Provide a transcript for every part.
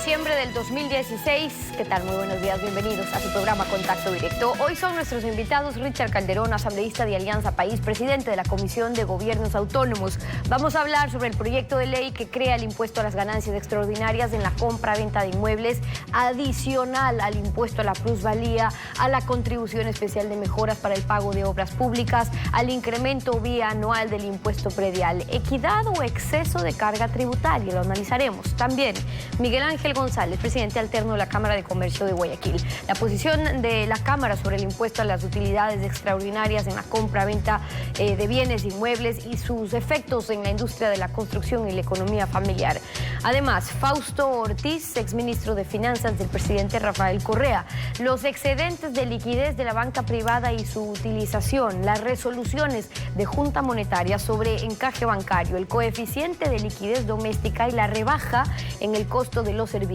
diciembre del 2016. ¿Qué tal? Muy buenos días, bienvenidos a su programa Contacto Directo. Hoy son nuestros invitados Richard Calderón, asambleísta de Alianza País, presidente de la Comisión de Gobiernos Autónomos. Vamos a hablar sobre el proyecto de ley que crea el impuesto a las ganancias extraordinarias en la compra-venta de inmuebles, adicional al impuesto a la plusvalía, a la contribución especial de mejoras para el pago de obras públicas, al incremento bianual del impuesto predial, equidad o exceso de carga tributaria. Lo analizaremos. También Miguel Ángel González, presidente alterno de la Cámara de Comercio de Guayaquil. La posición de la Cámara sobre el impuesto a las utilidades extraordinarias en la compra-venta de bienes inmuebles y sus efectos en la industria de la construcción y la economía familiar. Además, Fausto Ortiz, exministro de Finanzas del presidente Rafael Correa. Los excedentes de liquidez de la banca privada y su utilización, las resoluciones de Junta Monetaria sobre encaje bancario, el coeficiente de liquidez doméstica y la rebaja en el costo de los servicios.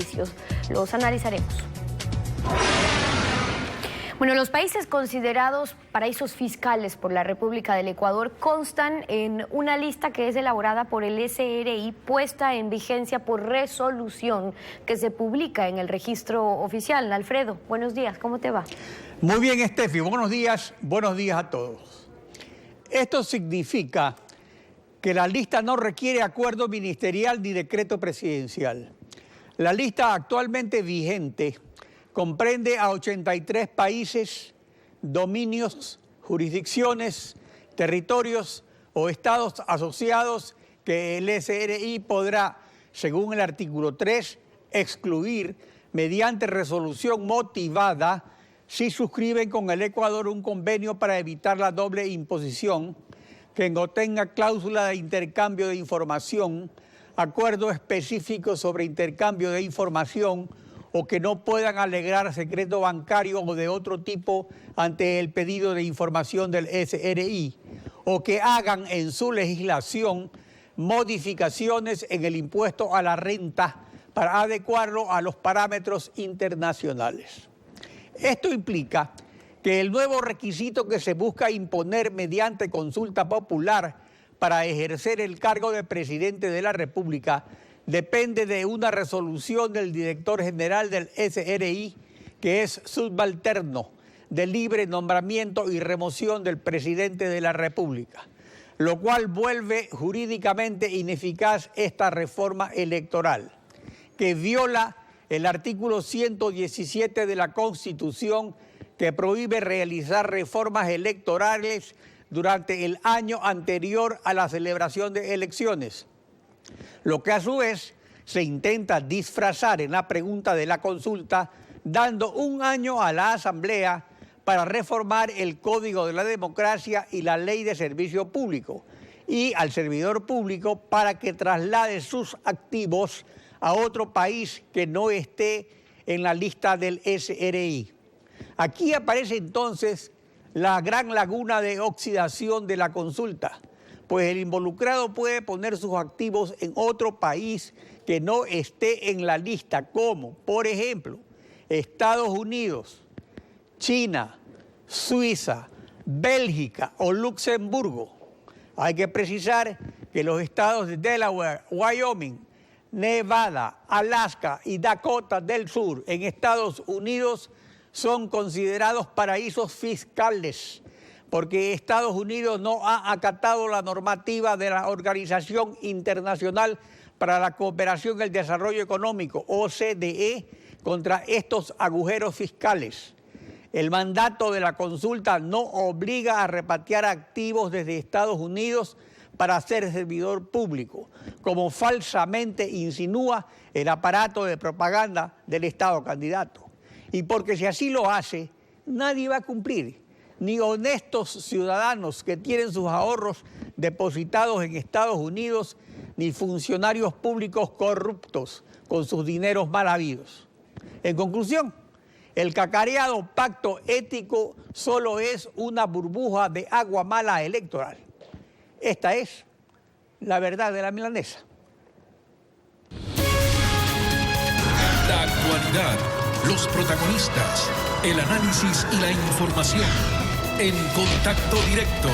Los analizaremos. Bueno, los países considerados paraísos fiscales por la República del Ecuador constan en una lista que es elaborada por el SRI, puesta en vigencia por resolución que se publica en el registro oficial. Alfredo, buenos días, ¿cómo te va? Muy bien, Estefi, buenos días a todos. Esto significa que la lista no requiere acuerdo ministerial ni decreto presidencial. La lista actualmente vigente comprende a 83 países, dominios, jurisdicciones, territorios o estados asociados que el SRI podrá, según el artículo 3, excluir mediante resolución motivada si suscriben con el Ecuador un convenio para evitar la doble imposición, que contenga cláusula de intercambio de información, acuerdo específico sobre intercambio de información o que no puedan alegar secreto bancario o de otro tipo ante el pedido de información del SRI, o que hagan en su legislación modificaciones en el impuesto a la renta para adecuarlo a los parámetros internacionales. Esto implica que el nuevo requisito que se busca imponer mediante consulta popular para ejercer el cargo de presidente de la República depende de una resolución del director general del SRI, que es subalterno de libre nombramiento y remoción del presidente de la República, lo cual vuelve jurídicamente ineficaz esta reforma electoral, que viola el artículo 117 de la Constitución, que prohíbe realizar reformas electorales durante el año anterior a la celebración de elecciones, lo que a su vez se intenta disfrazar en la pregunta de la consulta, dando un año a la Asamblea para reformar el Código de la Democracia y la Ley de Servicio Público, y al servidor público para que traslade sus activos a otro país que no esté en la lista del SRI. Aquí aparece entonces la gran laguna de oxidación de la consulta, pues el involucrado puede poner sus activos en otro país que no esté en la lista, como, por ejemplo, Estados Unidos, China, Suiza, Bélgica o Luxemburgo. Hay que precisar que los estados de Delaware, Wyoming, Nevada, Alaska y Dakota del Sur en Estados Unidos son considerados paraísos fiscales, porque Estados Unidos no ha acatado la normativa de la Organización Internacional para la Cooperación y el Desarrollo Económico, OCDE, contra estos agujeros fiscales. El mandato de la consulta no obliga a repatriar activos desde Estados Unidos para ser servidor público, como falsamente insinúa el aparato de propaganda del Estado candidato. Y porque si así lo hace, nadie va a cumplir, ni honestos ciudadanos que tienen sus ahorros depositados en Estados Unidos, ni funcionarios públicos corruptos con sus dineros mal habidos. En conclusión, el cacareado pacto ético solo es una burbuja de agua mala electoral. Esta es la verdad de la milanesa. La actualidad, los protagonistas, el análisis y la información en Contacto Directo.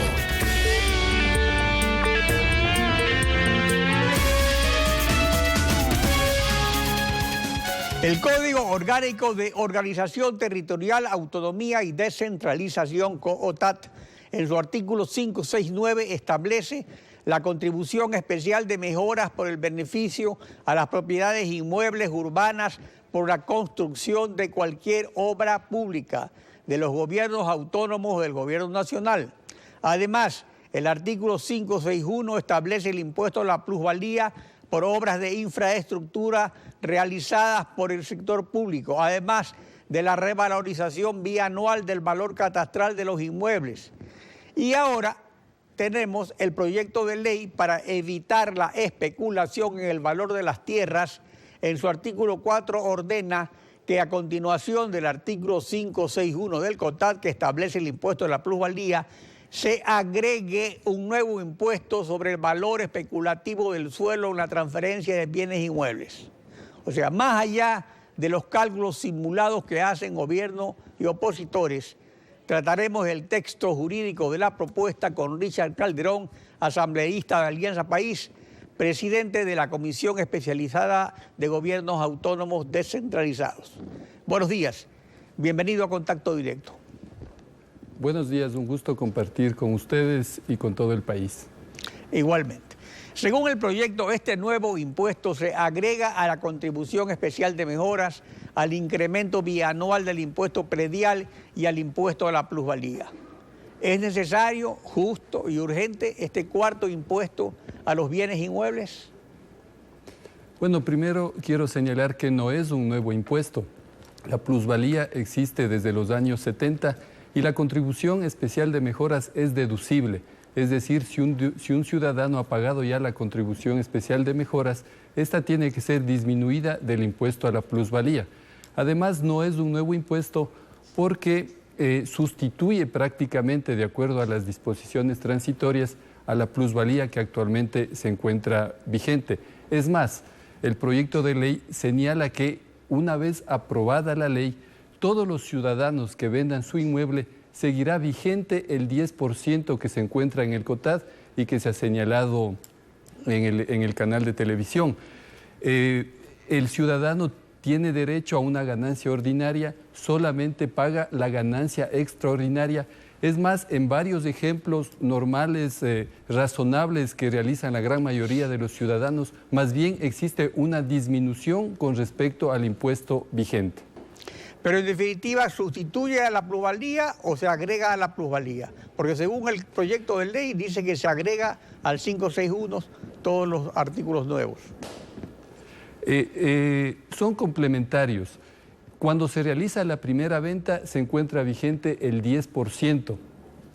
El Código Orgánico de Organización Territorial, Autonomía y Descentralización, COOTAT, en su artículo 569 establece la contribución especial de mejoras por el beneficio a las propiedades inmuebles urbanas por la construcción de cualquier obra pública de los gobiernos autónomos del gobierno nacional. Además, el artículo 561 establece el impuesto a la plusvalía por obras de infraestructura realizadas por el sector público, además de la revalorización bianual del valor catastral de los inmuebles. Y ahora tenemos el proyecto de ley para evitar la especulación en el valor de las tierras. En su artículo 4 ordena que a continuación del artículo 561 del COTAT, que establece el impuesto de la plusvalía, se agregue un nuevo impuesto sobre el valor especulativo del suelo en la transferencia de bienes inmuebles. O sea, más allá de los cálculos simulados que hacen gobierno y opositores, trataremos el texto jurídico de la propuesta con Richard Calderón, asambleísta de Alianza País, presidente de la Comisión Especializada de Gobiernos Autónomos Descentralizados. Buenos días, bienvenido a Contacto Directo. Buenos días, un gusto compartir con ustedes y con todo el país. Igualmente. Según el proyecto, este nuevo impuesto se agrega a la contribución especial de mejoras, al incremento bianual del impuesto predial y al impuesto a la plusvalía. ¿Es necesario, justo y urgente este cuarto impuesto a los bienes inmuebles? Bueno, primero quiero señalar que no es un nuevo impuesto. La plusvalía existe desde los años 70 y la contribución especial de mejoras es deducible. Es decir, si un ciudadano ha pagado ya la contribución especial de mejoras, esta tiene que ser disminuida del impuesto a la plusvalía. Además, no es un nuevo impuesto porque sustituye prácticamente, de acuerdo a las disposiciones transitorias, a la plusvalía que actualmente se encuentra vigente. Es más, el proyecto de ley señala que una vez aprobada la ley, todos los ciudadanos que vendan su inmueble seguirá vigente el 10% que se encuentra en el COTAT y que se ha señalado en el canal de televisión. El ciudadano tiene derecho a una ganancia ordinaria, solamente paga la ganancia extraordinaria. Es más, en varios ejemplos normales, razonables que realizan la gran mayoría de los ciudadanos, más bien existe una disminución con respecto al impuesto vigente. Pero en definitiva, ¿sustituye a la plusvalía o se agrega a la plusvalía? Porque según el proyecto de ley dice que se agrega al 561 todos los artículos nuevos. Son complementarios. Cuando se realiza la primera venta se encuentra vigente el 10%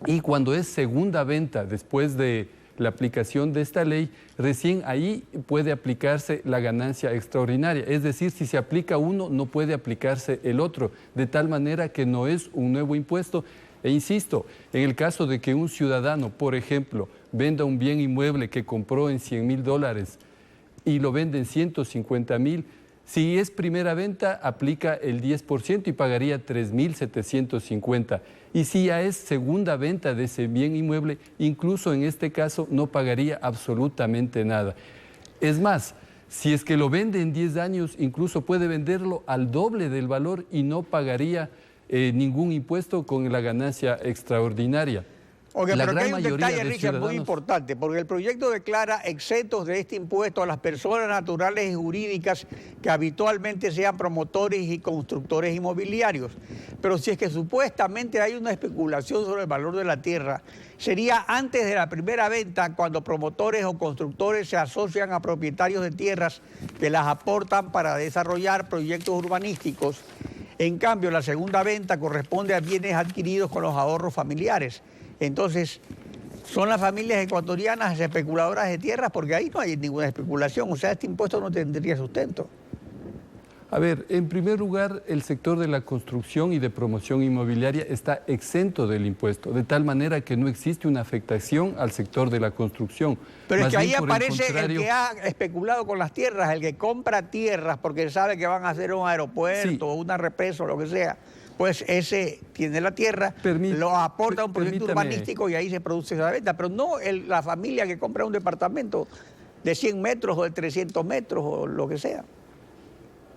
y cuando es segunda venta después de la aplicación de esta ley, recién ahí puede aplicarse la ganancia extraordinaria. Es decir, si se aplica uno, no puede aplicarse el otro, de tal manera que no es un nuevo impuesto. E insisto, en el caso de que un ciudadano, por ejemplo, venda un bien inmueble que compró en $100,000 y lo vende en 150,000, si es primera venta, aplica el 10% y pagaría 3,750. Y si ya es segunda venta de ese bien inmueble, incluso en este caso no pagaría absolutamente nada. Es más, si es que lo vende en 10 años, incluso puede venderlo al doble del valor y no pagaría ningún impuesto con la ganancia extraordinaria. Oiga, pero aquí hay un detalle, Richard, muy importante, porque el proyecto declara exentos de este impuesto a las personas naturales y jurídicas que habitualmente sean promotores y constructores inmobiliarios. Pero si es que supuestamente hay una especulación sobre el valor de la tierra, sería antes de la primera venta cuando promotores o constructores se asocian a propietarios de tierras que las aportan para desarrollar proyectos urbanísticos. En cambio, la segunda venta corresponde a bienes adquiridos con los ahorros familiares. Entonces, son las familias ecuatorianas especuladoras de tierras porque ahí no hay ninguna especulación, o sea, este impuesto no tendría sustento. A ver, en primer lugar, el sector de la construcción y de promoción inmobiliaria está exento del impuesto, de tal manera que no existe una afectación al sector de la construcción. Pero es que ahí aparece el que ha especulado con las tierras, el que compra tierras porque sabe que van a hacer un aeropuerto o una represa o lo que sea. Pues ese tiene la tierra, lo aporta a un proyecto urbanístico y ahí se produce esa venta. Pero no la familia que compra un departamento de 100 metros o de 300 metros o lo que sea.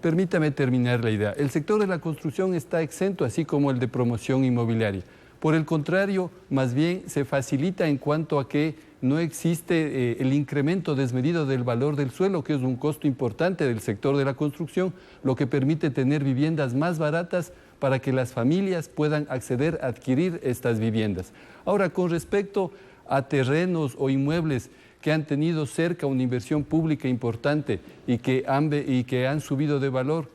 Permítame terminar la idea. El sector de la construcción está exento, así como el de promoción inmobiliaria. Por el contrario, más bien se facilita en cuanto a que no existe el incremento desmedido del valor del suelo, que es un costo importante del sector de la construcción, lo que permite tener viviendas más baratas para que las familias puedan acceder a adquirir estas viviendas. Ahora, con respecto a terrenos o inmuebles que han tenido cerca una inversión pública importante y que han subido de valor,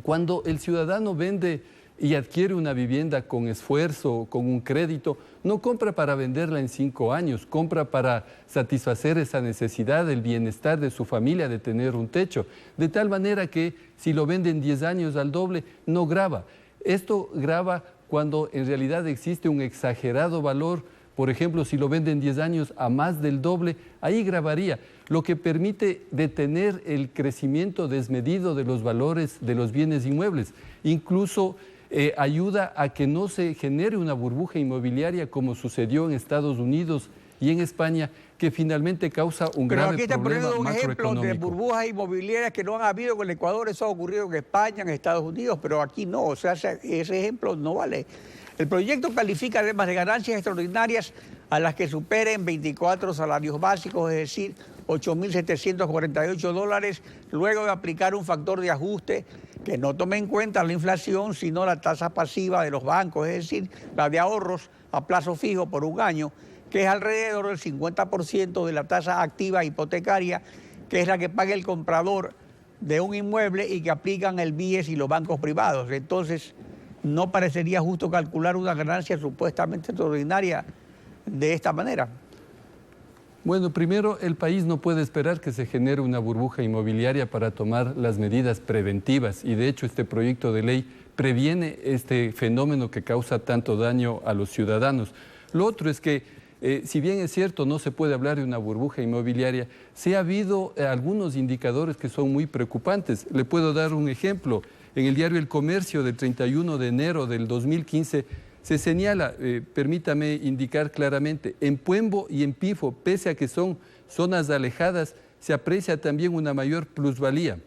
cuando el ciudadano vende y adquiere una vivienda con esfuerzo, con un crédito, no compra para venderla en 5 años, compra para satisfacer esa necesidad del bienestar de su familia, de tener un techo. De tal manera que si lo vende en 10 años al doble, no grava. Esto grava cuando en realidad existe un exagerado valor. Por ejemplo, si lo vende en 10 años a más del doble, ahí gravaría, lo que permite detener el crecimiento desmedido de los valores de los bienes inmuebles. Incluso ayuda a que no se genere una burbuja inmobiliaria como sucedió en Estados Unidos y en España, que finalmente causa un grave problema macroeconómico. Pero aquí está poniendo un ejemplo de burbujas inmobiliarias que no han habido con el Ecuador. Eso ha ocurrido en España, en Estados Unidos, pero aquí no. O sea, ese ejemplo no vale. El proyecto califica además de ganancias extraordinarias a las que superen 24 salarios básicos, es decir, $8.748, luego de aplicar un factor de ajuste que no tome en cuenta la inflación, sino la tasa pasiva de los bancos, es decir, la de ahorros a plazo fijo por un año, que es alrededor del 50% de la tasa activa hipotecaria, que es la que paga el comprador de un inmueble y que aplican el BIES y los bancos privados. Entonces, no parecería justo calcular una ganancia supuestamente extraordinaria de esta manera. Bueno, primero, el país no puede esperar que se genere una burbuja inmobiliaria para tomar las medidas preventivas y de hecho este proyecto de ley previene este fenómeno que causa tanto daño a los ciudadanos. Lo otro es que, si bien es cierto, no se puede hablar de una burbuja inmobiliaria, sí ha habido algunos indicadores que son muy preocupantes. Le puedo dar un ejemplo. En el diario El Comercio del 31 de enero del 2015 se señala, permítame indicar claramente, en Puembo y en Pifo, pese a que son zonas alejadas, se aprecia también una mayor plusvalía.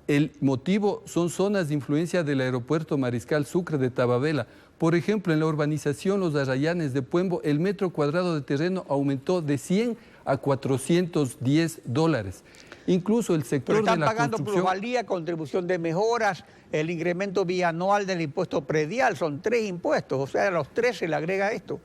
El motivo son zonas de influencia del aeropuerto Mariscal Sucre de Tababela. Por ejemplo, en la urbanización Los Arrayanes de Puembo, el metro cuadrado de terreno aumentó de $100 a $410. Incluso el sector de la construcción... Pero están pagando plusvalía, contribución de mejoras, el incremento bianual del impuesto predial, son 3 impuestos, o sea, a los 3 se le agrega esto.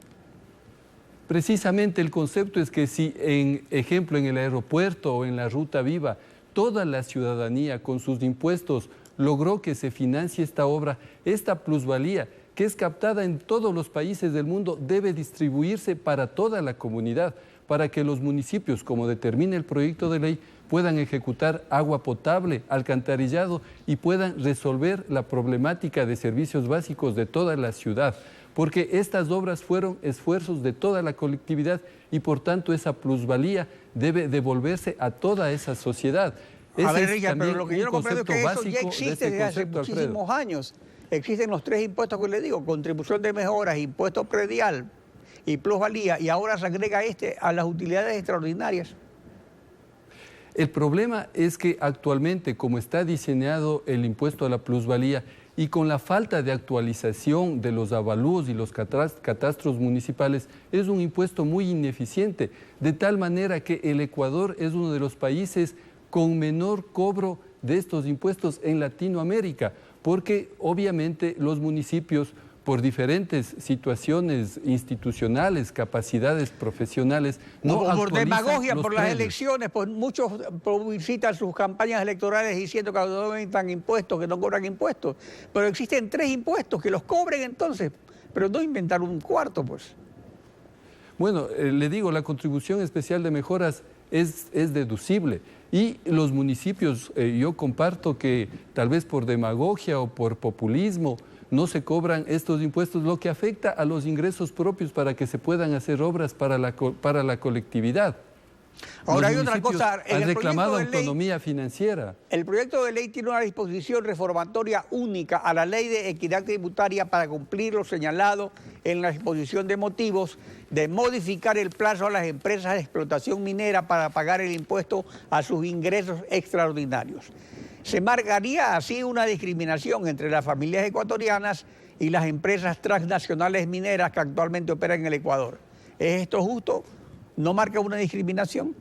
Precisamente el concepto es que si, en ejemplo, en el aeropuerto o en la Ruta Viva, toda la ciudadanía con sus impuestos logró que se financie esta obra, esta plusvalía, que es captada en todos los países del mundo, debe distribuirse para toda la comunidad, para que los municipios, como determina el proyecto de ley, puedan ejecutar agua potable, alcantarillado y puedan resolver la problemática de servicios básicos de toda la ciudad. Porque estas obras fueron esfuerzos de toda la colectividad y por tanto esa plusvalía debe devolverse a toda esa sociedad. A ver, Richard, pero lo que yo no comprendo es que eso ya existe desde hace muchísimos años. Existen los 3 impuestos que le digo, contribución de mejoras, impuesto predial y plusvalía, y ahora se agrega este a las utilidades extraordinarias. El problema es que actualmente, como está diseñado el impuesto a la plusvalía y con la falta de actualización de los avalúos y los catastros municipales, es un impuesto muy ineficiente, de tal manera que el Ecuador es uno de los países con menor cobro de estos impuestos en Latinoamérica, porque obviamente los municipios, por diferentes situaciones institucionales, capacidades profesionales, no actualizan por demagogia, por las predios. elecciones, pues muchos publicitan sus campañas electorales diciendo que no aumentan impuestos, que no cobran impuestos. Pero existen 3 impuestos, que los cobren entonces, pero no inventar un cuarto, pues. Bueno, le digo, la contribución especial de mejoras es deducible y los municipios, yo comparto que tal vez por demagogia o por populismo, no se cobran estos impuestos, lo que afecta a los ingresos propios para que se puedan hacer obras para la colectividad. Ahora hay otra cosa. Han reclamado autonomía financiera. El proyecto de ley tiene una disposición reformatoria única a la Ley de Equidad Tributaria para cumplir lo señalado en la exposición de motivos de modificar el plazo a las empresas de explotación minera para pagar el impuesto a sus ingresos extraordinarios. Se marcaría así una discriminación entre las familias ecuatorianas y las empresas transnacionales mineras que actualmente operan en el Ecuador. ¿Es esto justo? ¿No marca una discriminación?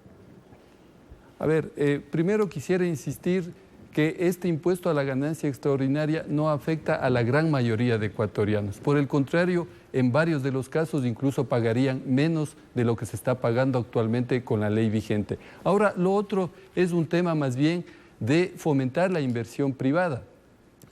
A ver, primero quisiera insistir que este impuesto a la ganancia extraordinaria no afecta a la gran mayoría de ecuatorianos. Por el contrario, en varios de los casos incluso pagarían menos de lo que se está pagando actualmente con la ley vigente. Ahora, lo otro es un tema más bien de fomentar la inversión privada.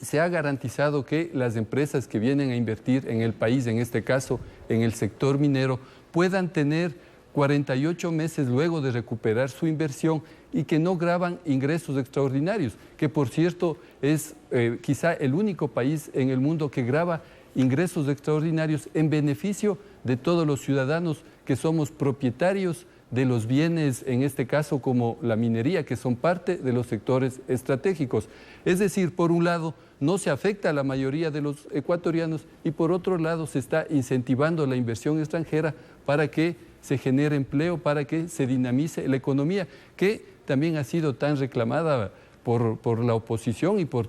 Se ha garantizado que las empresas que vienen a invertir en el país, en este caso en el sector minero, puedan tener 48 meses luego de recuperar su inversión y que no graban ingresos extraordinarios, que por cierto es quizá el único país en el mundo que grava ingresos extraordinarios en beneficio de todos los ciudadanos que somos propietarios de los bienes, en este caso como la minería, que son parte de los sectores estratégicos. Es decir, por un lado, no se afecta a la mayoría de los ecuatorianos y por otro lado se está incentivando la inversión extranjera para que se genere empleo, para que se dinamice la economía, que también ha sido tan reclamada por la oposición y por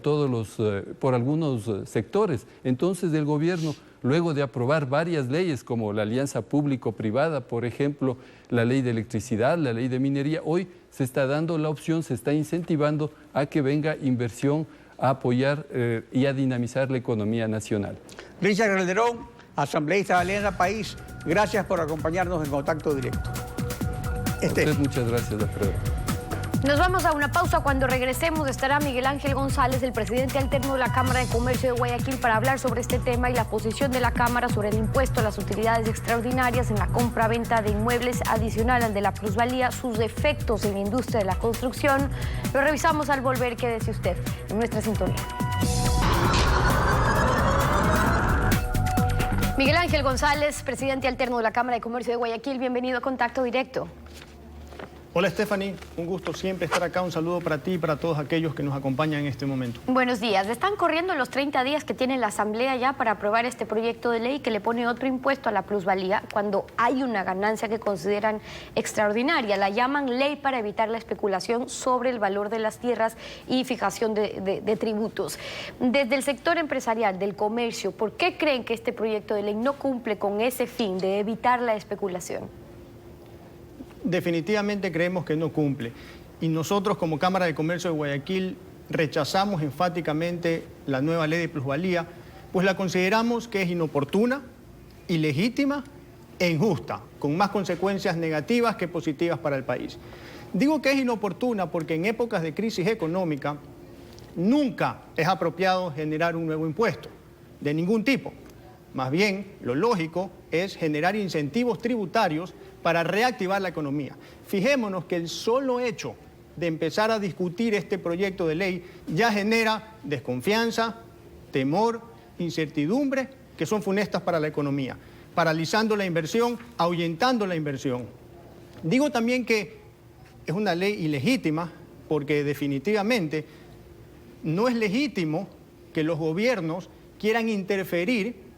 algunos sectores. Entonces el gobierno, luego de aprobar varias leyes como la alianza público-privada, por ejemplo, la ley de electricidad, la ley de minería, hoy se está dando la opción, se está incentivando a que venga inversión a apoyar y a dinamizar la economía nacional. Richard Calderón, asambleísta de Alianza País, gracias por acompañarnos en Contacto Directo. Muchas gracias, Alfredo. Nos vamos a una pausa. Cuando regresemos estará Miguel Ángel González, el presidente alterno de la Cámara de Comercio de Guayaquil, para hablar sobre este tema y la posición de la Cámara sobre el impuesto a las utilidades extraordinarias en la compra-venta de inmuebles adicional al de la plusvalía, sus efectos en la industria de la construcción. Lo revisamos al volver. Quédese usted en nuestra sintonía. Miguel Ángel González, presidente alterno de la Cámara de Comercio de Guayaquil, bienvenido a Contacto Directo. Hola Stephanie, un gusto siempre estar acá, un saludo para ti y para todos aquellos que nos acompañan en este momento. Buenos días, están corriendo los 30 días que tiene la Asamblea ya para aprobar este proyecto de ley que le pone otro impuesto a la plusvalía cuando hay una ganancia que consideran extraordinaria. La llaman ley para evitar la especulación sobre el valor de las tierras y fijación de tributos. Desde el sector empresarial, del comercio, ¿por qué creen que este proyecto de ley no cumple con ese fin de evitar la especulación? Definitivamente creemos que no cumple. Y nosotros como Cámara de Comercio de Guayaquil rechazamos enfáticamente la nueva ley de plusvalía, pues la consideramos que es inoportuna, ilegítima e injusta, con más consecuencias negativas que positivas para el país. Digo que es inoportuna porque en épocas de crisis económica nunca es apropiado generar un nuevo impuesto, de ningún tipo. Más bien, lo lógico es generar incentivos tributarios para reactivar la economía. Fijémonos que el solo hecho de empezar a discutir este proyecto de ley ya genera desconfianza, temor, incertidumbre, que son funestas para la economía, paralizando la inversión, ahuyentando la inversión. Digo también que es una ley ilegítima porque definitivamente no es legítimo que los gobiernos quieran interferir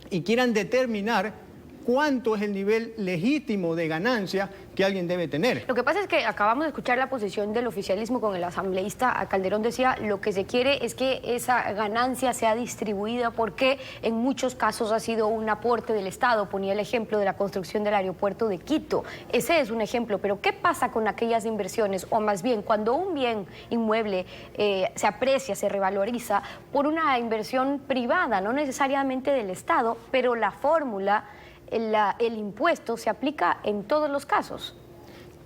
y quieran determinar cuánto es el nivel legítimo de ganancia que alguien debe tener. Lo que pasa es que acabamos de escuchar la posición del oficialismo con el asambleísta Calderón. Decía, lo que se quiere es que esa ganancia sea distribuida porque en muchos casos ha sido un aporte del Estado. Ponía el ejemplo de la construcción del aeropuerto de Quito. Ese es un ejemplo, pero ¿qué pasa con aquellas inversiones? O más bien, cuando un bien inmueble se aprecia, se revaloriza por una inversión privada, no necesariamente del Estado, pero la fórmula, el impuesto se aplica en todos los casos.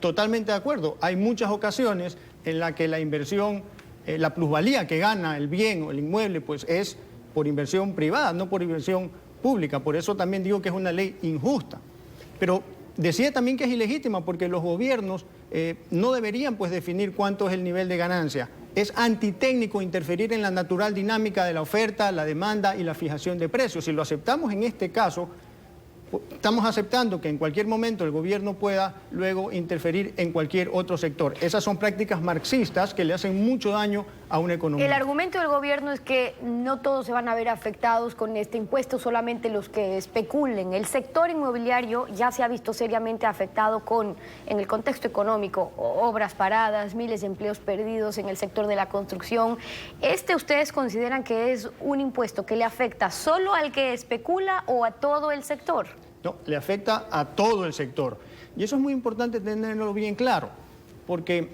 Totalmente de acuerdo. Hay muchas ocasiones en las que la inversión, la plusvalía que gana el bien o el inmueble, pues es por inversión privada, no por inversión pública. Por eso también digo que es una ley injusta. Pero decía también que es ilegítima porque los gobiernos no deberían pues definir cuánto es el nivel de ganancia. Es antitécnico interferir en la natural dinámica de la oferta, la demanda y la fijación de precios. Si lo aceptamos en este caso, estamos aceptando que en cualquier momento el gobierno pueda luego interferir en cualquier otro sector. Esas son prácticas marxistas que le hacen mucho daño a una economía. El argumento del gobierno es que no todos se van a ver afectados con este impuesto, solamente los que especulen. El sector inmobiliario ya se ha visto seriamente afectado en el contexto económico, obras paradas, miles de empleos perdidos en el sector de la construcción. ¿Ustedes consideran que es un impuesto que le afecta solo al que especula o a todo el sector? No, le afecta a todo el sector. Y eso es muy importante tenerlo bien claro, porque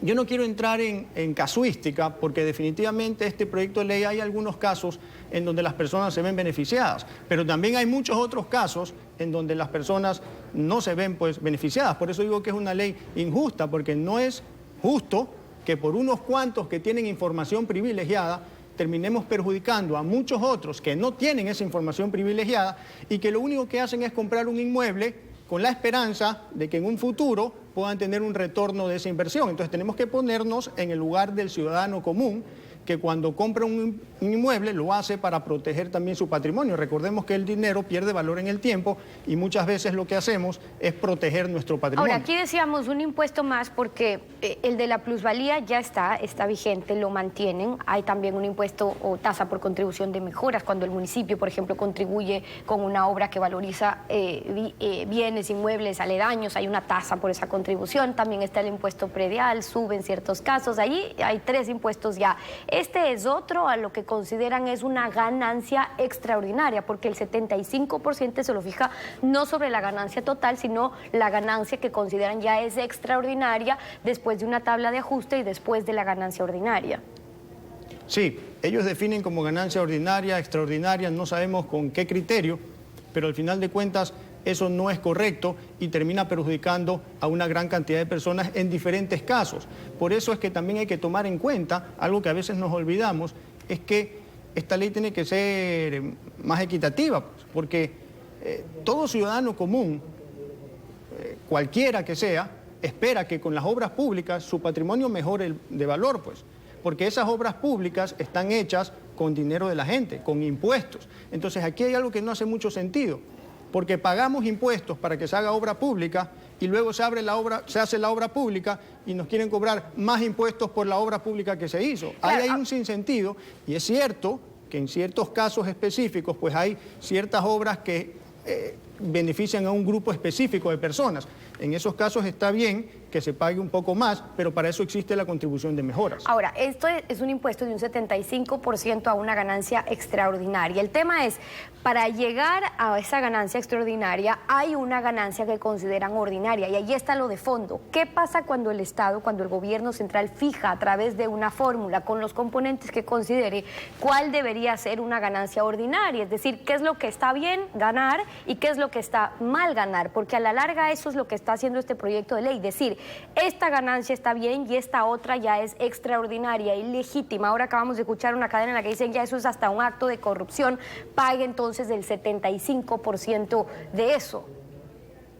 yo no quiero entrar en casuística, porque definitivamente este proyecto de ley hay algunos casos en donde las personas se ven beneficiadas, pero también hay muchos otros casos en donde las personas no se ven beneficiadas. Por eso digo que es una ley injusta, porque no es justo que por unos cuantos que tienen información privilegiada terminemos perjudicando a muchos otros que no tienen esa información privilegiada y que lo único que hacen es comprar un inmueble con la esperanza de que en un futuro puedan tener un retorno de esa inversión. Entonces tenemos que ponernos en el lugar del ciudadano común, que cuando compra un inmueble lo hace para proteger también su patrimonio. Recordemos que el dinero pierde valor en el tiempo y muchas veces lo que hacemos es proteger nuestro patrimonio. Ahora, aquí decíamos un impuesto más porque el de la plusvalía ya está vigente, lo mantienen. Hay también un impuesto o tasa por contribución de mejoras cuando el municipio, por ejemplo, contribuye con una obra que valoriza bienes, inmuebles, aledaños. Hay una tasa por esa contribución. También está el impuesto predial, sube en ciertos casos. Allí hay 3 impuestos ya. Este es otro a lo que consideran es una ganancia extraordinaria, porque el 75% se lo fija no sobre la ganancia total, sino la ganancia que consideran ya es extraordinaria después de una tabla de ajuste y después de la ganancia ordinaria. Sí, ellos definen como ganancia ordinaria, extraordinaria, no sabemos con qué criterio, pero al final de cuentas eso no es correcto y termina perjudicando a una gran cantidad de personas en diferentes casos. Por eso es que también hay que tomar en cuenta, algo que a veces nos olvidamos, es que esta ley tiene que ser más equitativa, porque todo ciudadano común, cualquiera que sea, espera que con las obras públicas su patrimonio mejore de valor, porque esas obras públicas están hechas con dinero de la gente, con impuestos. Entonces aquí hay algo que no hace mucho sentido, porque pagamos impuestos para que se haga obra pública y luego se hace la obra pública y nos quieren cobrar más impuestos por la obra pública que se hizo. Claro. Ahí hay un sinsentido y es cierto que en ciertos casos específicos pues hay ciertas obras que benefician a un grupo específico de personas. En esos casos está bien que se pague un poco más, pero para eso existe la contribución de mejoras. Ahora, esto es un impuesto de un 75% a una ganancia extraordinaria. El tema es, para llegar a esa ganancia extraordinaria, hay una ganancia que consideran ordinaria, y ahí está lo de fondo. ¿Qué pasa cuando el Estado, cuando el gobierno central fija a través de una fórmula con los componentes que considere cuál debería ser una ganancia ordinaria? Es decir, ¿qué es lo que está bien ganar y qué es lo que está mal ganar? Porque a la larga eso es lo que está haciendo este proyecto de ley, decir, esta ganancia está bien y esta otra ya es extraordinaria y legítima. Ahora acabamos de escuchar una cadena en la que dicen ya eso es hasta un acto de corrupción, pague entonces del 75% de eso.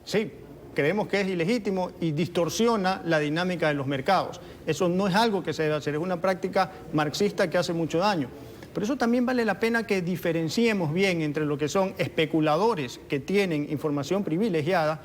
Sí, creemos que es ilegítimo y distorsiona la dinámica de los mercados. Eso no es algo que se debe hacer, es una práctica marxista que hace mucho daño. Por eso también vale la pena que diferenciemos bien entre lo que son especuladores que tienen información privilegiada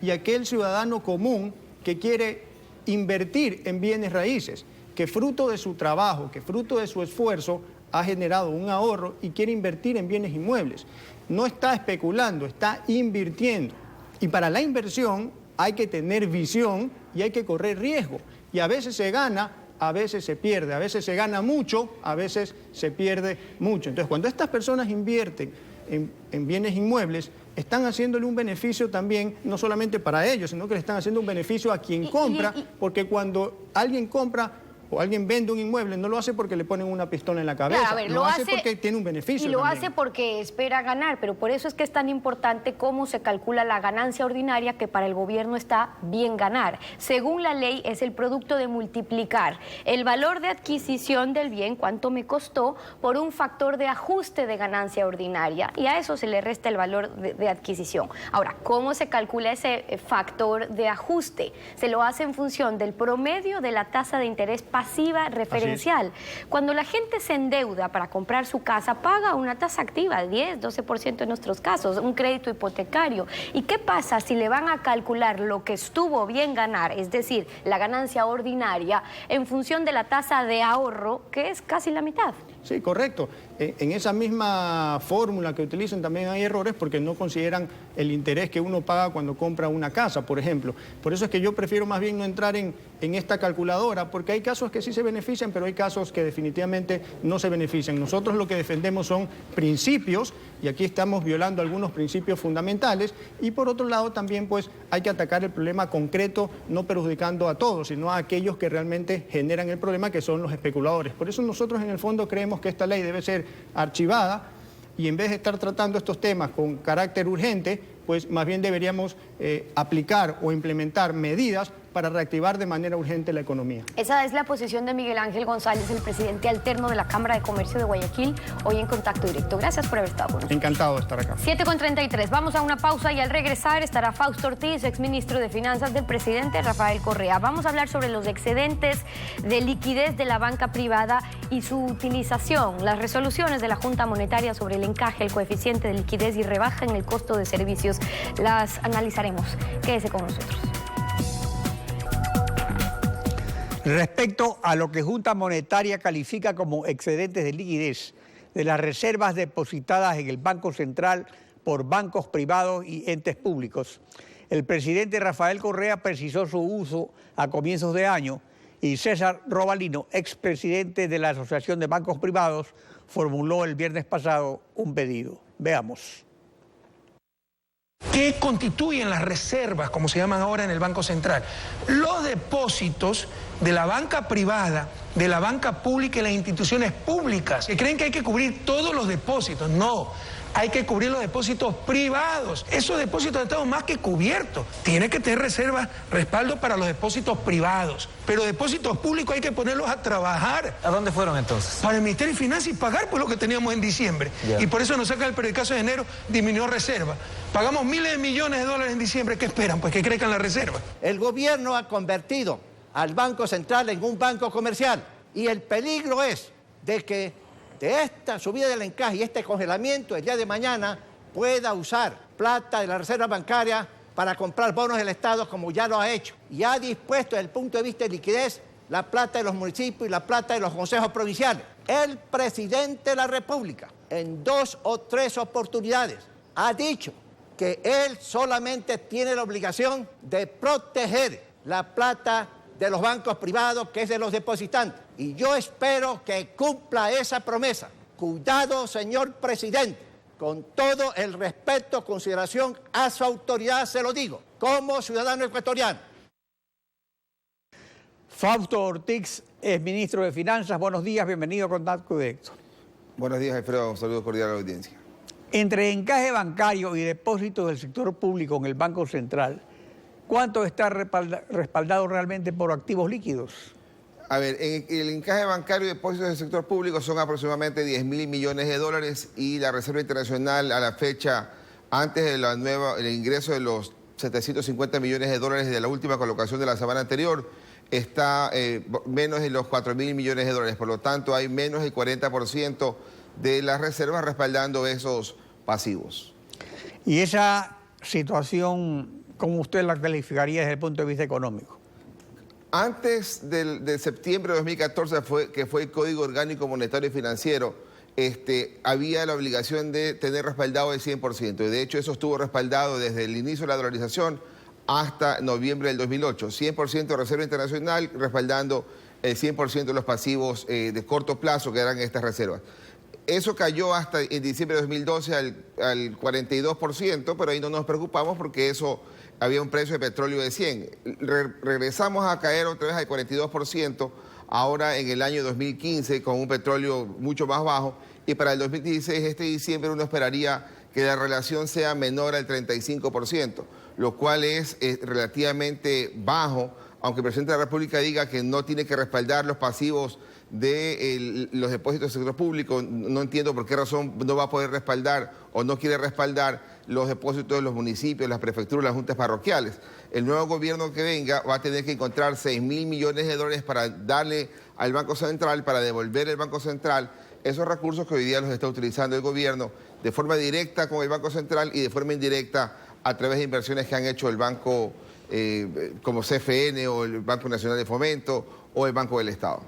y aquel ciudadano común que quiere invertir en bienes raíces, que fruto de su trabajo, que fruto de su esfuerzo ha generado un ahorro y quiere invertir en bienes inmuebles. No está especulando, está invirtiendo. Y para la inversión hay que tener visión y hay que correr riesgo. Y a veces se gana, a veces se pierde, a veces se gana mucho, a veces se pierde mucho. Entonces, cuando estas personas invierten en bienes inmuebles, están haciéndole un beneficio también, no solamente para ellos, sino que le están haciendo un beneficio a quien compra, porque cuando alguien compra o alguien vende un inmueble, no lo hace porque le ponen una pistola en la cabeza, claro, a ver, lo hace porque tiene un beneficio. Y lo también hace porque espera ganar, pero por eso es que es tan importante cómo se calcula la ganancia ordinaria, que para el gobierno está bien ganar. Según la ley, es el producto de multiplicar el valor de adquisición del bien, cuánto me costó, por un factor de ajuste de ganancia ordinaria, y a eso se le resta el valor de adquisición. Ahora, ¿cómo se calcula ese factor de ajuste? Se lo hace en función del promedio de la tasa de interés pagada pasiva referencial. Cuando la gente se endeuda para comprar su casa, paga una tasa activa, 10, 12% en nuestros casos, un crédito hipotecario. ¿Y qué pasa si le van a calcular lo que estuvo bien ganar, es decir, la ganancia ordinaria, en función de la tasa de ahorro, que es casi la mitad? Sí, correcto. En esa misma fórmula que utilizan también hay errores porque no consideran el interés que uno paga cuando compra una casa, por ejemplo. Por eso es que yo prefiero más bien no entrar en esta calculadora, porque hay casos que sí se benefician, pero hay casos que definitivamente no se benefician. Nosotros lo que defendemos son principios, y aquí estamos violando algunos principios fundamentales, y por otro lado también pues hay que atacar el problema concreto, no perjudicando a todos, sino a aquellos que realmente generan el problema, que son los especuladores. Por eso nosotros en el fondo creemos que esta ley debe ser archivada, y en vez de estar tratando estos temas con carácter urgente, pues más bien deberíamos aplicar o implementar medidas para reactivar de manera urgente la economía. Esa es la posición de Miguel Ángel González, el presidente alterno de la Cámara de Comercio de Guayaquil, hoy en Contacto Directo. Gracias por haber estado con nosotros. Encantado de estar acá. 7:33. Vamos a una pausa y al regresar estará Fausto Ortiz, exministro de Finanzas del presidente Rafael Correa. Vamos a hablar sobre los excedentes de liquidez de la banca privada y su utilización, las resoluciones de la Junta Monetaria sobre el encaje, el coeficiente de liquidez y rebaja en el costo de servicios. Las analizaremos. Quédese con nosotros. Respecto a lo que Junta Monetaria califica como excedentes de liquidez de las reservas depositadas en el Banco Central por bancos privados y entes públicos, el presidente Rafael Correa precisó su uso a comienzos de año y César Robalino, expresidente de la Asociación de Bancos Privados, formuló el viernes pasado un pedido. Veamos. ¿Qué constituyen las reservas, como se llaman ahora en el Banco Central? Los depósitos de la banca privada, de la banca pública y las instituciones públicas, que creen que hay que cubrir todos los depósitos. No, hay que cubrir los depósitos privados. Esos depósitos están más que cubiertos. Tiene que tener reservas, respaldo para los depósitos privados. Pero depósitos públicos hay que ponerlos a trabajar. ¿A dónde fueron entonces? Para el Ministerio de Finanzas y pagar por lo que teníamos en diciembre. Yeah. Y por eso nos saca el periodicazo de enero, disminuyó reserva. Pagamos miles de millones de dólares en diciembre. ¿Qué esperan? Pues que crezcan las reservas. El gobierno ha convertido al Banco Central en un banco comercial. Y el peligro es de que de esta subida del encaje y este congelamiento el día de mañana pueda usar plata de la reserva bancaria para comprar bonos del Estado, como ya lo ha hecho. Y ha dispuesto desde el punto de vista de liquidez la plata de los municipios y la plata de los consejos provinciales. El presidente de la República, en 2 o 3 oportunidades, ha dicho que él solamente tiene la obligación de proteger la plata de los bancos privados, que es de los depositantes. Y yo espero que cumpla esa promesa. Cuidado, señor presidente, con todo el respeto, consideración a su autoridad, se lo digo, como ciudadano ecuatoriano. Fausto Ortiz es ministro de Finanzas. Buenos días, bienvenido a Contacto Directo. Buenos días, Alfredo. Un saludo cordial a la audiencia. Entre encaje bancario y depósitos del sector público en el Banco Central, ¿cuánto está respaldado realmente por activos líquidos? A ver, el encaje bancario y depósitos del sector público son aproximadamente 10.000 millones de dólares y la Reserva Internacional a la fecha, antes de el ingreso de los 750 millones de dólares de la última colocación de la semana anterior, está menos de los 4.000 millones de dólares. Por lo tanto, hay menos del 40% de las reservas respaldando esos pasivos. ¿Y esa situación, cómo usted la calificaría desde el punto de vista económico? Antes de septiembre de 2014, que fue el Código Orgánico Monetario y Financiero, había la obligación de tener respaldado el 100%. Y de hecho, eso estuvo respaldado desde el inicio de la dolarización hasta noviembre del 2008. 100% de Reserva Internacional respaldando el 100% de los pasivos de corto plazo que eran estas reservas. Eso cayó hasta en diciembre de 2012 al 42%, pero ahí no nos preocupamos porque eso había un precio de petróleo de 100. Regresamos a caer otra vez al 42%, ahora en el año 2015 con un petróleo mucho más bajo, y para el 2016, este diciembre, uno esperaría que la relación sea menor al 35%, lo cual es relativamente bajo, aunque el presidente de la República diga que no tiene que respaldar los pasivos de los depósitos del sector público. No entiendo por qué razón no va a poder respaldar o no quiere respaldar los depósitos de los municipios, las prefecturas, las juntas parroquiales. El nuevo gobierno que venga va a tener que encontrar 6.000 millones de dólares para darle al Banco Central para devolver el Banco Central esos recursos que hoy día los está utilizando el gobierno de forma directa con el Banco Central y de forma indirecta a través de inversiones que han hecho el banco como CFN o el Banco Nacional de Fomento o el Banco del Estado.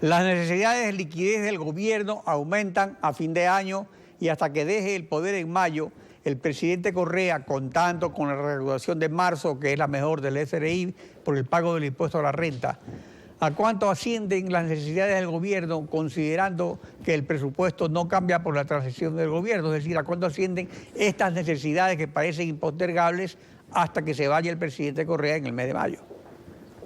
Las necesidades de liquidez del gobierno aumentan a fin de año y hasta que deje el poder en mayo, el presidente Correa, contando con la reanudación de marzo, que es la mejor del SRI por el pago del impuesto a la renta, ¿a cuánto ascienden las necesidades del gobierno considerando que el presupuesto no cambia por la transición del gobierno? Es decir, ¿a cuánto ascienden estas necesidades que parecen impostergables hasta que se vaya el presidente Correa en el mes de mayo?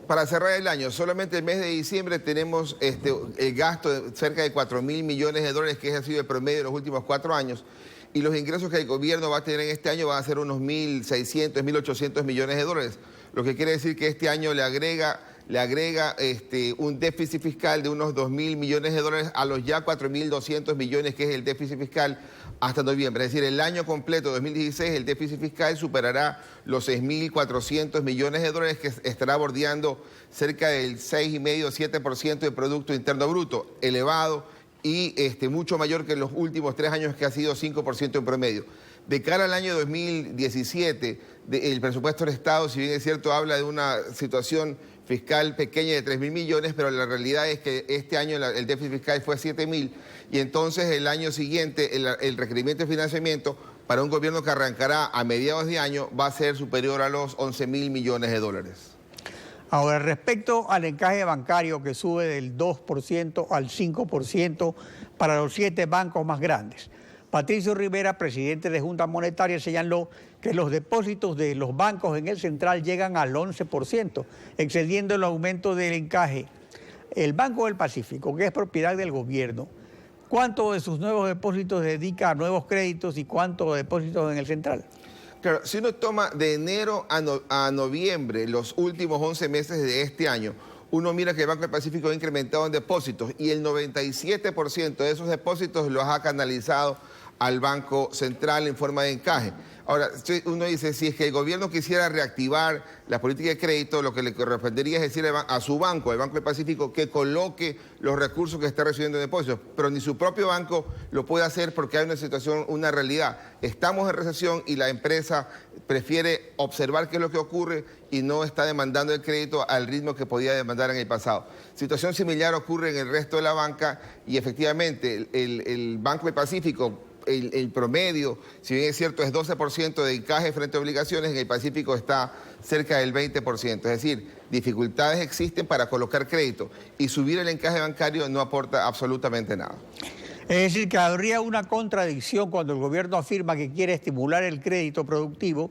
Para cerrar el año, solamente el mes de diciembre tenemos el gasto de cerca de 4.000 millones de dólares, que ha sido el promedio de los últimos 4 años, y los ingresos que el gobierno va a tener en este año van a ser unos 1.600, 1.800 millones de dólares, lo que quiere decir que este año le agrega un déficit fiscal de unos 2.000 millones de dólares a los ya 4.200 millones que es el déficit fiscal hasta noviembre. Es decir, el año completo, 2016, el déficit fiscal superará los 6.400 millones de dólares, que estará bordeando cerca del 6,5-7% del Producto Interno Bruto, elevado y mucho mayor que en los últimos 3 años, que ha sido 5% en promedio. De cara al año 2017, el presupuesto del Estado, si bien es cierto, habla de una situación fiscal pequeña de 3.000 millones, pero la realidad es que este año el déficit fiscal fue 7.000 y entonces el año siguiente el requerimiento de financiamiento para un gobierno que arrancará a mediados de año va a ser superior a los 11.000 millones de dólares. Ahora, respecto al encaje bancario que sube del 2% al 5% para los 7 bancos más grandes, Patricio Rivera, presidente de Junta Monetaria, señaló que los depósitos de los bancos en el central llegan al 11%, excediendo el aumento del encaje. El Banco del Pacífico, que es propiedad del gobierno, ¿cuánto de sus nuevos depósitos dedica a nuevos créditos y cuánto de depósitos en el central? Claro, si uno toma de enero a noviembre, los últimos 11 meses de este año, uno mira que el Banco del Pacífico ha incrementado en depósitos y el 97% de esos depósitos los ha canalizado al Banco Central en forma de encaje. Ahora, uno dice, si es que el gobierno quisiera reactivar la política de crédito, lo que le correspondería es decirle a su banco, el Banco del Pacífico, que coloque los recursos que está recibiendo en depósitos, pero ni su propio banco lo puede hacer porque hay una situación, una realidad. Estamos en recesión y la empresa prefiere observar qué es lo que ocurre y no está demandando el crédito al ritmo que podía demandar en el pasado. Situación similar ocurre en el resto de la banca y efectivamente el Banco del Pacífico, el promedio, si bien es cierto, es 12% de encaje frente a obligaciones, en el Pacífico está cerca del 20%. Es decir, dificultades existen para colocar crédito y subir el encaje bancario no aporta absolutamente nada. Es decir, que habría una contradicción cuando el gobierno afirma que quiere estimular el crédito productivo,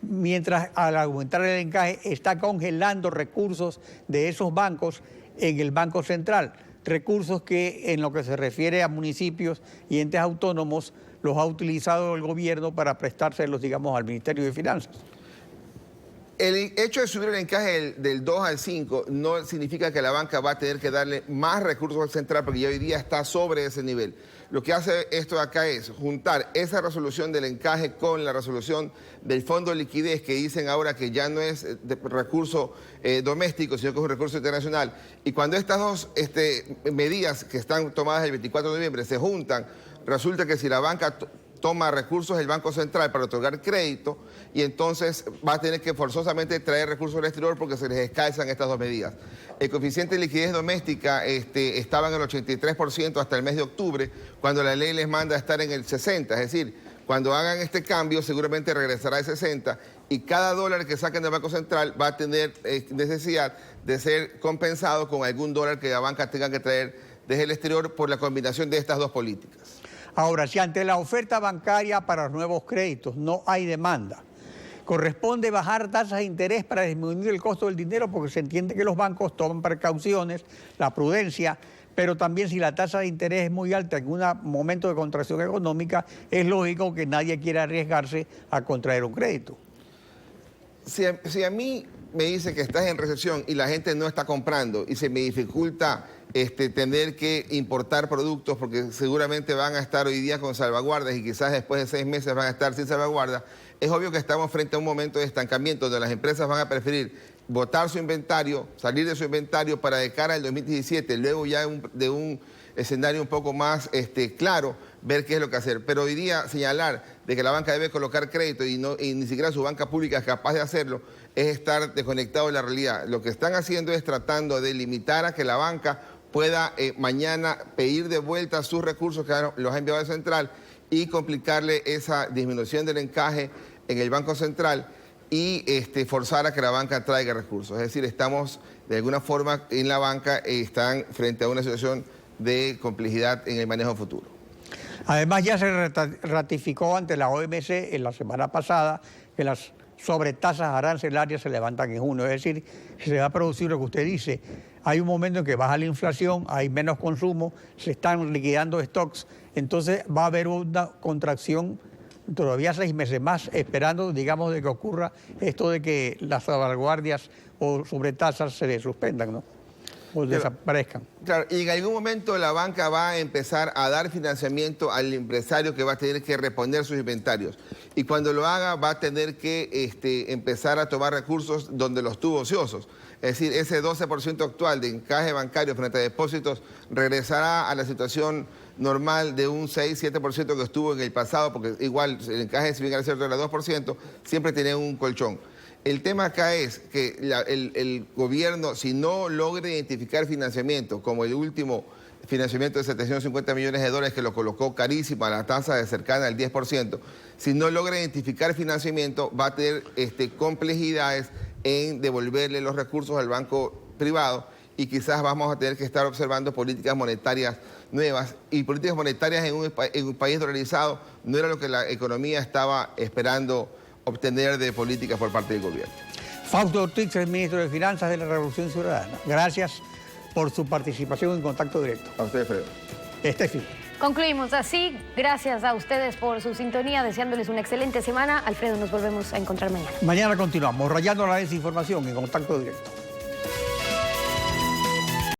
mientras al aumentar el encaje está congelando recursos de esos bancos en el Banco Central. Recursos que en lo que se refiere a municipios y entes autónomos los ha utilizado el gobierno para prestárselos, digamos, al Ministerio de Finanzas. El hecho de subir el encaje del 2 al 5 no significa que la banca va a tener que darle más recursos al central porque ya hoy día está sobre ese nivel. Lo que hace esto de acá es juntar esa resolución del encaje con la resolución del fondo de liquidez, que dicen ahora que ya no es de recurso doméstico, sino que es un recurso internacional. Y cuando estas dos medidas que están tomadas el 24 de noviembre se juntan, resulta que si la banca toma recursos del Banco Central para otorgar crédito y entonces va a tener que forzosamente traer recursos del exterior porque se les descalzan estas dos medidas. El coeficiente de liquidez doméstica estaba en el 83% hasta el mes de octubre, cuando la ley les manda a estar en el 60%. Es decir, cuando hagan este cambio seguramente regresará al 60% y cada dólar que saquen del Banco Central va a tener necesidad de ser compensado con algún dólar que la banca tenga que traer desde el exterior por la combinación de estas dos políticas. Ahora, si ante la oferta bancaria para los nuevos créditos no hay demanda, corresponde bajar tasas de interés para disminuir el costo del dinero, porque se entiende que los bancos toman precauciones, la prudencia, pero también si la tasa de interés es muy alta en un momento de contracción económica, es lógico que nadie quiera arriesgarse a contraer un crédito. Si a mí me dice que estás en recesión y la gente no está comprando y se me dificulta tener que importar productos porque seguramente van a estar hoy día con salvaguardas y quizás después de 6 meses van a estar sin salvaguardas, es obvio que estamos frente a un momento de estancamiento donde las empresas van a preferir botar su inventario, salir de su inventario para de cara al 2017, luego ya de un escenario un poco más claro, ver qué es lo que hacer. Pero hoy día señalar de que la banca debe colocar crédito y ni siquiera su banca pública es capaz de hacerlo, es estar desconectado de la realidad. Lo que están haciendo es tratando de limitar a que la banca pueda mañana pedir de vuelta sus recursos que los ha enviado al central y complicarle esa disminución del encaje en el Banco Central y forzar a que la banca traiga recursos. Es decir, estamos de alguna forma en la banca están frente a una situación de complejidad en el manejo futuro. Además, ya se ratificó ante la OMC en la semana pasada que las sobretasas arancelarias se levantan en junio. Es decir, se va a producir lo que usted dice. Hay un momento en que baja la inflación, hay menos consumo, se están liquidando stocks, entonces va a haber una contracción todavía 6 meses más, esperando, digamos, de que ocurra esto de que las salvaguardias o sobretasas se suspendan, ¿no? O desaparezcan. Claro, y en algún momento la banca va a empezar a dar financiamiento al empresario que va a tener que reponer sus inventarios. Y cuando lo haga va a tener que empezar a tomar recursos donde los tuvo ociosos. Es decir, ese 12% actual de encaje bancario frente a depósitos regresará a la situación normal de un 6-7% que estuvo en el pasado, porque igual el encaje, si bien era cierto, era 2%, siempre tenía un colchón. El tema acá es que el gobierno, si no logra identificar financiamiento, como el último financiamiento de 750 millones de dólares que lo colocó carísimo a la tasa de cercana al 10%, si no logra identificar financiamiento, va a tener complejidades en devolverle los recursos al banco privado y quizás vamos a tener que estar observando políticas monetarias nuevas. Y políticas monetarias en un país dolarizado no era lo que la economía estaba esperando obtener de políticas por parte del gobierno. Fausto Ortiz, el ministro de Finanzas de la Revolución Ciudadana. Gracias por su participación en Contacto Directo. A usted, Fredo. Estefi. Concluimos así. Gracias a ustedes por su sintonía, deseándoles una excelente semana. Alfredo, nos volvemos a encontrar mañana. Mañana continuamos, rayando la desinformación en Contacto Directo.